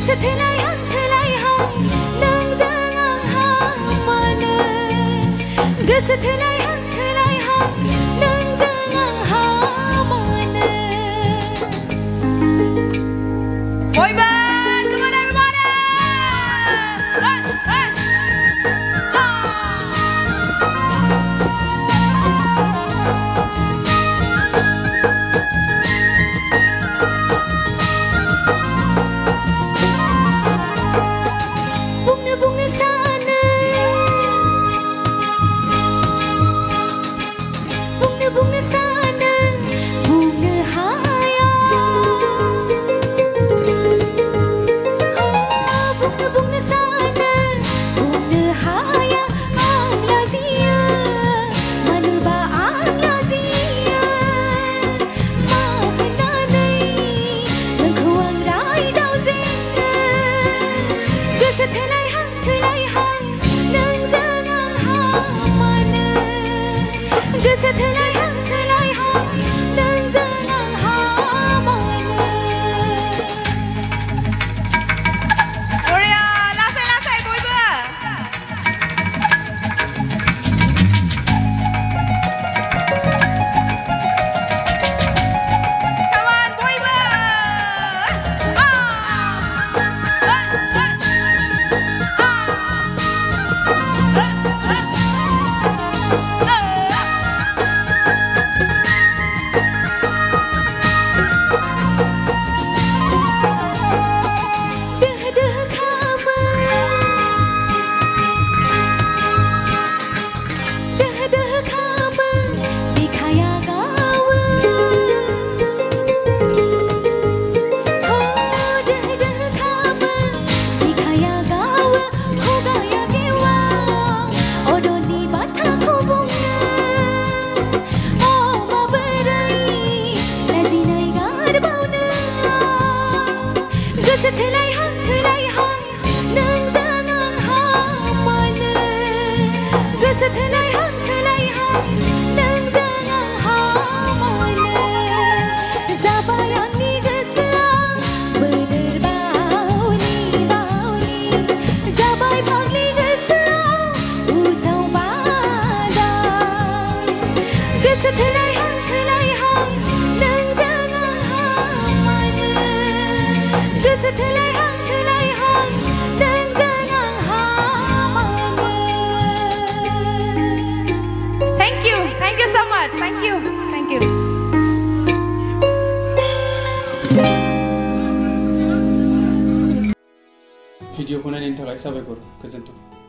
Gwsw Thwlaihang Thwlaihang nang jangang hamana Gwsw Thwlaihang Thwlaihang nang jangang hamana. Boyban, come on everybody! Hey, bunga sana, bunga sana, bunga haya. Bunga sana, bunga haya, ang lazia, mana ba ang lazia? Mahananay, naghuwang rai daw zinga. Gwsw Thwlaihang Thwlaihang nang jangang hamana Gwsw Thwlaihang Thwlaihang nang jangang hamana. Gloria, lasai boyba. Come on boyba. Gwsw Thwlaihang Thwlaihang nang jangang hamana Gwsw Thwlaihang Thwlaihang nang jangang hamana. Zabayang ni Gwsw berderbau ni Zabay pagli Gwsw usau badang Gwsw Thwlaihang Thwlaihang nang jangang hamana Gwsw Thwlaihang Thwlaihang nang jangang hamana. Thank you so much. Thank you. Video ko na rin tagay sabi ko, goodbye.